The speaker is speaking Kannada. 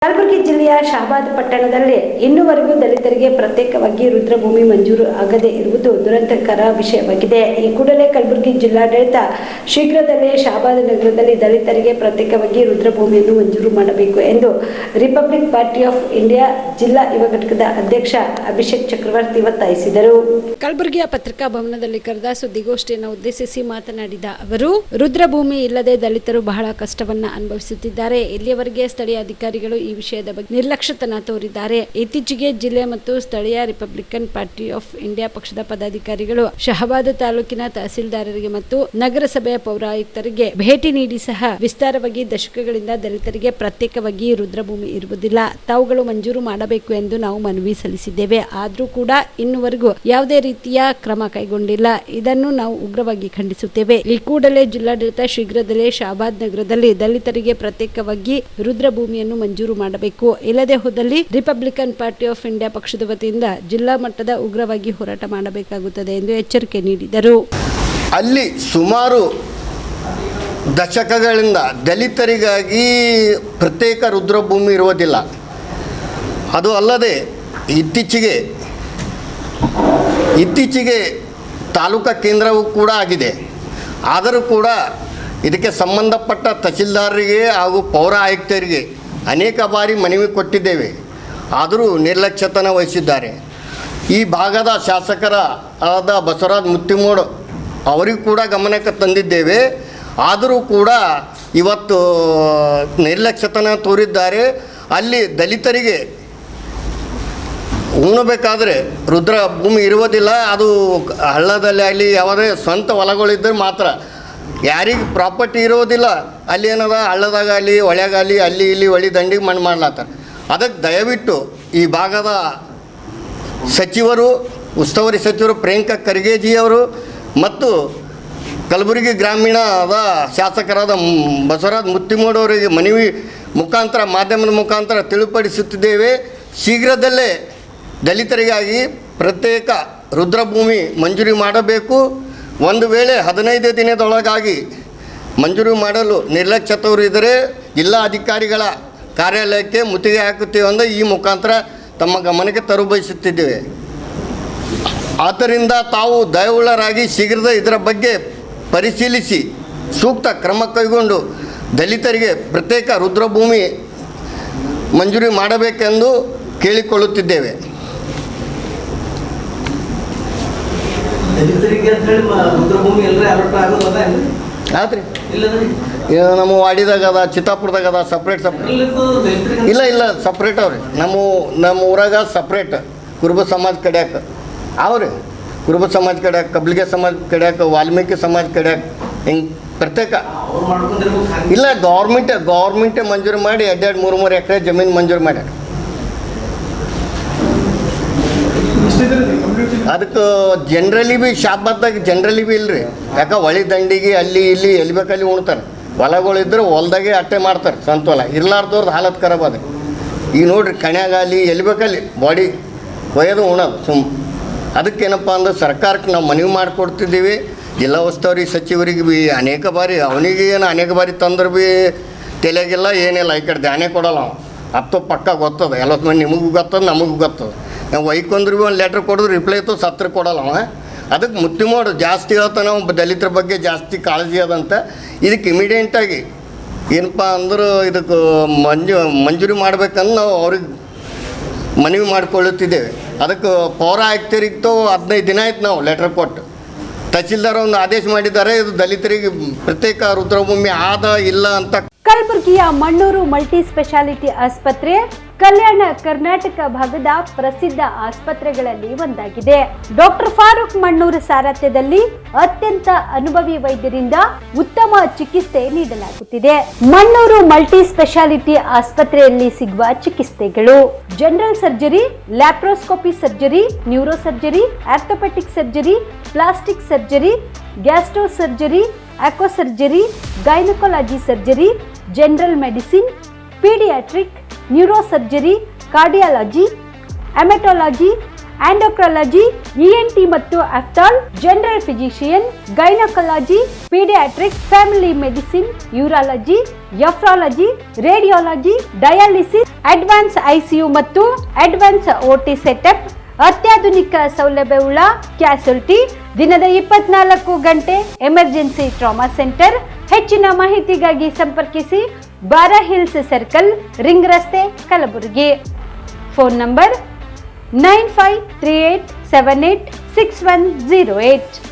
ಕಲಬುರಗಿ ಜಿಲ್ಲೆಯ ಶಹಾಬಾದ್ ಪಟ್ಟಣದಲ್ಲಿ ಇನ್ನೂವರೆಗೂ ದಲಿತರಿಗೆ ಪ್ರತ್ಯೇಕವಾಗಿ ರುದ್ರಭೂಮಿ ಮಂಜೂರು ಆಗದೇ ಇರುವುದು ದುರಂತಕರ ವಿಷಯವಾಗಿದೆ. ಈ ಕೂಡಲೇ ಕಲಬುರಗಿ ಜಿಲ್ಲಾಡಳಿತ ಶೀಘ್ರದಲ್ಲೇ ಶಹಾಬಾದ್ ನಗರದಲ್ಲಿ ದಲಿತರಿಗೆ ಪ್ರತ್ಯೇಕವಾಗಿ ರುದ್ರಭೂಮಿಯನ್ನು ಮಂಜೂರು ಮಾಡಬೇಕು ಎಂದು ರಿಪಬ್ಲಿಕ್ ಪಾರ್ಟಿ ಆಫ್ ಇಂಡಿಯಾ ಜಿಲ್ಲಾ ಯುವ ಘಟಕದ ಅಧ್ಯಕ್ಷ ಅಭಿಷೇಕ್ ಚಕ್ರವರ್ತಿ ಒತ್ತಾಯಿಸಿದರು. ಕಲಬುರಗಿಯ ಪತ್ರಿಕಾ ಭವನದಲ್ಲಿ ಕರೆದ ಸುದ್ದಿಗೋಷ್ಠಿಯನ್ನು ಉದ್ದೇಶಿಸಿ ಮಾತನಾಡಿದ ಅವರು, ರುದ್ರಭೂಮಿ ಇಲ್ಲದೆ ದಲಿತರು ಬಹಳ ಕಷ್ಟವನ್ನ ಅನುಭವಿಸುತ್ತಿದ್ದಾರೆ. ಇಲ್ಲಿಯವರೆಗೆ ಸ್ಥಳೀಯ ಅಧಿಕಾರಿಗಳು ಈ ವಿಷಯದ ಬಗ್ಗೆ ನಿರ್ಲಕ್ಷ್ಯತನ ತೋರಿದ್ದಾರೆ. ಇತ್ತೀಚೆಗೆ ಜಿಲ್ಲೆ ಮತ್ತು ಸ್ಥಳೀಯ ರಿಪಬ್ಲಿಕನ್ ಪಾರ್ಟಿ ಆಫ್ ಇಂಡಿಯಾ ಪಕ್ಷದ ಪದಾಧಿಕಾರಿಗಳು ಶಹಾಬಾದ್ ತಾಲೂಕಿನ ತಹಸೀಲ್ದಾರರಿಗೆ ಮತ್ತು ನಗರಸಭೆಯ ಪೌರಾಯುಕ್ತರಿಗೆ ಭೇಟಿ ನೀಡಿ ಸಹ ವಿಸ್ತಾರವಾಗಿ ದಶಕಗಳಿಂದ ದಲಿತರಿಗೆ ಪ್ರತ್ಯೇಕವಾಗಿ ರುದ್ರಭೂಮಿ ಇರುವುದಿಲ್ಲ, ತಾವುಗಳು ಮಂಜೂರು ಮಾಡಬೇಕು ಎಂದು ನಾವು ಮನವಿ ಸಲ್ಲಿಸಿದ್ದೇವೆ. ಆದರೂ ಕೂಡ ಇನ್ನುವರೆಗೂ ಯಾವುದೇ ರೀತಿಯ ಕ್ರಮ ಕೈಗೊಂಡಿಲ್ಲ. ಇದನ್ನು ನಾವು ಉಗ್ರವಾಗಿ ಖಂಡಿಸುತ್ತೇವೆ. ಈ ಕೂಡಲೇ ಜಿಲ್ಲಾಡಳಿತ ಶೀಘ್ರದಲ್ಲೇ ಶಹಾಬಾದ್ ನಗರದಲ್ಲಿ ದಲಿತರಿಗೆ ಪ್ರತ್ಯೇಕವಾಗಿ ರುದ್ರಭೂಮಿಯನ್ನು ಮಂಜೂರು ಮಾಡಬೇಕು. ಇಲ್ಲದೆ ಹೋದಲ್ಲಿ ರಿಪಬ್ಲಿಕನ್ ಪಾರ್ಟಿ ಆಫ್ ಇಂಡಿಯಾ ಪಕ್ಷದ ವತಿಯಿಂದ ಜಿಲ್ಲಾ ಮಟ್ಟದ ಉಗ್ರವಾಗಿ ಹೋರಾಟ ಮಾಡಬೇಕಾಗುತ್ತದೆ ಎಂದು ಎಚ್ಚರಿಕೆ ನೀಡಿದರು. ಅಲ್ಲಿ ಸುಮಾರು ದಶಕಗಳಿಂದ ದಲಿತರಿಗಾಗಿ ಪ್ರತ್ಯೇಕ ರುದ್ರಭೂಮಿ ಇರುವುದಿಲ್ಲ. ಅದು ಅಲ್ಲದೆ ಇತ್ತೀಚೆಗೆ ತಾಲೂಕಾ ಕೇಂದ್ರವೂ ಕೂಡ ಆಗಿದೆ. ಆದರೂ ಕೂಡ ಇದಕ್ಕೆ ಸಂಬಂಧಪಟ್ಟ ತಹಸೀಲ್ದಾರರಿಗೆ ಹಾಗೂ ಪೌರ ಆಯುಕ್ತರಿಗೆ ಅನೇಕ ಬಾರಿ ಮನವಿ ಕೊಟ್ಟಿದ್ದೇವೆ. ಆದರೂ ನಿರ್ಲಕ್ಷ್ಯತನ ವಹಿಸಿದ್ದಾರೆ. ಈ ಭಾಗದ ಶಾಸಕರಾದ ಬಸವರಾಜ ಮುತ್ತಿಮೋಡ್ ಅವರಿಗೂ ಕೂಡ ಗಮನಕ್ಕೆ ತಂದಿದ್ದೇವೆ. ಆದರೂ ಕೂಡ ಇವತ್ತು ನಿರ್ಲಕ್ಷ್ಯತನ ತೋರಿದ್ದಾರೆ. ಅಲ್ಲಿ ದಲಿತರಿಗೆ ಉಣ್ಣಬೇಕಾದ್ರೆ ರುದ್ರ ಭೂಮಿ ಇರುವುದಿಲ್ಲ. ಅದು ಹಳ್ಳದಲ್ಲಿ ಆಗಲಿ ಯಾವುದೇ ಸ್ವಂತ ಹೊಲಗಳಿದ್ದರೆ ಮಾತ್ರ, ಯಾರಿಗೆ ಪ್ರಾಪರ್ಟಿ ಇರೋದಿಲ್ಲ ಅಲ್ಲಿ ಏನದ ಹಳ್ಳದಾಗಲಿ ಹೊಳೆಗಾಲಿ ಅಲ್ಲಿ ಇಲ್ಲಿ ಹೊಳಿ ದಂಡಿಗೆ ಮಣ್ಣು ಮಾಡ್ಲಾತಾರೆ. ಅದಕ್ಕೆ ದಯವಿಟ್ಟು ಈ ಭಾಗದ ಸಚಿವರು, ಉಸ್ತುವಾರಿ ಸಚಿವರು ಪ್ರಿಯಾಂಕಾ ಖರ್ಗೆಜಿಯವರು ಮತ್ತು ಕಲಬುರಗಿ ಗ್ರಾಮೀಣದ ಶಾಸಕರಾದ ಬಸವರಾಜ ಮುತ್ತಿಮೋಡ್ ಅವರಿಗೆ ಮನವಿ ಮುಖಾಂತರ, ಮಾಧ್ಯಮದ ಮುಖಾಂತರ ತಿಳಿಪಡಿಸುತ್ತಿದ್ದೇವೆ. ಶೀಘ್ರದಲ್ಲೇ ದಲಿತರಿಗಾಗಿ ಪ್ರತ್ಯೇಕ ರುದ್ರಭೂಮಿ ಮಂಜೂರಿ ಮಾಡಬೇಕು. ಒಂದು ವೇಳೆ 15 ದಿನದೊಳಗಾಗಿ ಮಂಜೂರು ಮಾಡಲು ನಿರ್ಲಕ್ಷ್ಯ ತೋರಿದರೆ ಜಿಲ್ಲಾ ಅಧಿಕಾರಿಗಳ ಕಾರ್ಯಾಲಯಕ್ಕೆ ಮುತ್ತಿಗೆ ಹಾಕುತ್ತೇವೆ ಎಂದು ಈ ಮುಖಾಂತರ ತಮ್ಮ ಗಮನಕ್ಕೆ ತರಬಯಸುತ್ತಿದ್ದೇವೆ. ಆದ್ದರಿಂದ ತಾವು ದಯವುಳ್ಳರಾಗಿ ಶೀಘ್ರದ ಇದರ ಬಗ್ಗೆ ಪರಿಶೀಲಿಸಿ ಸೂಕ್ತ ಕ್ರಮ ಕೈಗೊಂಡು ದಲಿತರಿಗೆ ಪ್ರತ್ಯೇಕ ರುದ್ರಭೂಮಿ ಮಂಜೂರಿ ಮಾಡಬೇಕೆಂದು ಕೇಳಿಕೊಳ್ಳುತ್ತಿದ್ದೇವೆ. ಆದ್ರಿ ನಮ್ಮ ವಾಡಿದಾಗ ಅದ, ಚಿತ್ತಾಪುರದಾಗ ಅದ, ಸಪ್ರೇಟ್ ಇಲ್ಲ ಸಪ್ರೇಟ್ ಅವ್ರಿ. ನಮ್ಮ ಊರಾಗ ಸಪ್ರೇಟ್ ಕುರುಬ ಸಮಾಜ ಕಡ್ಯಾಕ ಅವ್ರಿ, ಕುರುಬ ಸಮಾಜ ಕಡ್ಯಾಕ, ಕಬ್ಲಿಗೆ ಸಮಾಜ ಕಡ್ಯಾಕ, ವಾಲ್ಮೀಕಿ ಸಮಾಜ ಕಡ್ಯಾಕ, ಹಿಂಗೆ ಪ್ರತ್ಯೇಕ ಇಲ್ಲ. ಗೌರ್ಮೆಂಟೇ ಮಂಜೂರು ಮಾಡಿ 2-3 ಎಕರೆ ಜಮೀನು ಮಂಜೂರು ಮಾಡ್ಯಾರ. ಅದಕ್ಕೆ ಜನರಲಿ ಭೀ ಶಾಬಾದ್ದಾಗ ಜನರಲಿ ಭೀ ಇಲ್ಲರಿ. ಯಾಕೆ ಹೊಳಿ ದಂಡಿಗೆ ಅಲ್ಲಿ ಇಲ್ಲಿ ಎಲ್ಲಿ ಬೇಕಲ್ಲಿ ಉಣ್ತಾರೆ. ಹೊಲಗಳಿದ್ರೆ ಹೊಲದಾಗೆ ಅಟ್ಟೆ ಮಾಡ್ತಾರೆ, ಸ್ವಂತ ಹೊಲ ಇರ್ಲಾರ್ದವ್ರದ್ದು ಹಾಲತ್ ಖರಾಬ್ ಅದ. ಈಗ ನೋಡ್ರಿ ಕಣ್ಯಾಗಲಿ ಎಲ್ಲಿ ಬೇಕಲ್ಲಿ ಬಾಡಿ ಒಯ್ಯೋದು ಉಣೋದು ಅದಕ್ಕೇನಪ್ಪ ಅಂದ್ರೆ ಸರ್ಕಾರಕ್ಕೆ ನಾವು ಮನವಿ ಮಾಡಿಕೊಡ್ತಿದ್ದೀವಿ. ಜಿಲ್ಲಾ ಉಸ್ತುವಾರಿ ಸಚಿವರಿಗೆ ಭೀ ಅನೇಕ ಬಾರಿ ತಂದ್ರೆ ಭೀ ತಲೆಗಿಲ್ಲ ಏನಿಲ್ಲ. ಈ ಕಡೆ ಧ್ಯಾನ ಕೊಡಲ್ಲ ಅವ. ಹತ್ತು ಪಕ್ಕ ಗೊತ್ತದ, ಎಲ್ಲ ಮಂದಿ ನಿಮಗೂ ಗೊತ್ತದ, ನಮಗೂ ಗೊತ್ತದ. ನಾವು ಒಯ್ಕೊಂಡ್ರು ಭೀ ಒಂದು ಲೆಟ್ರ್ ಕೊಡಿದ್ರು ರಿಪ್ಲೈ ಇತ್ತು, ಸತ್ರ ಕೊಡಲ್ಲ ಅವ. ಅದಕ್ಕೆ ಮುತ್ತಿಮೋಡ್ ಜಾಸ್ತಿ ಹೇಳ್ತಾನೆ, ನಾವು ದಲಿತರ ಬಗ್ಗೆ ಜಾಸ್ತಿ ಕಾಳಜಿ ಅದಂತ. ಇದಕ್ಕೆ ಇಮಿಡಿಯೇಟಾಗಿ ಏನಪ್ಪ ಅಂದ್ರೆ ಇದಕ್ಕೆ ಮಂಜೂರಿ ಮಾಡ್ಬೇಕಂದು ನಾವು ಅವ್ರಿಗೆ ಮನವಿ ಮಾಡಿಕೊಳ್ಳುತ್ತಿದ್ದೇವೆ. ಅದಕ್ಕೆ ಪೌರ ಆಯುಕ್ತರಿಗೂ 15 ದಿನ ಆಯ್ತು ನಾವು ಲೆಟ್ರ್ ಕೊಟ್ಟು. ತಹಸೀಲ್ದಾರ್ ಒಂದು ಆದೇಶ ಮಾಡಿದ್ದಾರೆ, ಇದು ದಲಿತರಿಗೆ ಪ್ರತ್ಯೇಕ ರುದ್ರಭೂಮಿ ಆದ ಇಲ್ಲ ಅಂತ. ಕಲಬುರಗಿಯ ಮಣ್ಣೂರು ಮಲ್ಟಿ ಸ್ಪೆಷಾಲಿಟಿ ಆಸ್ಪತ್ರೆ ಕಲ್ಯಾಣ ಕರ್ನಾಟಕ ಭಾಗದ ಪ್ರಸಿದ್ಧ ಆಸ್ಪತ್ರೆಗಳಲ್ಲಿ ಒಂದಾಗಿದೆ. ಡಾಕ್ಟರ್ ಫಾರೂಕ್ ಮಣ್ಣೂರು ಸಾರಥ್ಯದಲ್ಲಿ ಅತ್ಯಂತ ಅನುಭವಿ ವೈದ್ಯರಿಂದ ಉತ್ತಮ ಚಿಕಿತ್ಸೆ ನೀಡಲಾಗುತ್ತಿದೆ. ಮಣ್ಣೂರು ಮಲ್ಟಿ ಸ್ಪೆಷಾಲಿಟಿ ಆಸ್ಪತ್ರೆಯಲ್ಲಿ ಸಿಗುವ ಚಿಕಿತ್ಸೆಗಳು: general surgery, laparoscopy surgery, neuro surgery, orthopaedic surgery, plastic surgery, gastro surgery, aqua surgery, gynaecology surgery, general medicine, paediatric, neuro surgery, cardiology, haematology, endocrinology, ENT ಮತ್ತು ophthal, general physician, gynaecology, paediatric, family medicine, urology, nephrology, radiology, dialysis, advance ICU ಮತ್ತು ಅಡ್ವಾನ್ಸ್ ಓಟಿ ಸೆಟಪ್, ಅತ್ಯಾಧುನಿಕ ಸೌಲಭ್ಯವುಳ್ಳ ಕ್ಯಾಸುಲಿಟಿ, ದಿನದ 24 ಗಂಟೆ ಎಮರ್ಜೆನ್ಸಿ ಟ್ರಾಮಾ ಸೆಂಟರ್. ಹೆಚ್ಚಿನ ಮಾಹಿತಿಗಾಗಿ ಸಂಪರ್ಕಿಸಿ ಬಾರಾ ಹಿಲ್ಸ್ ಸರ್ಕಲ್, ರಿಂಗ್ ರಸ್ತೆ, ಕಲಬುರಗಿ. Phone number 9538786108.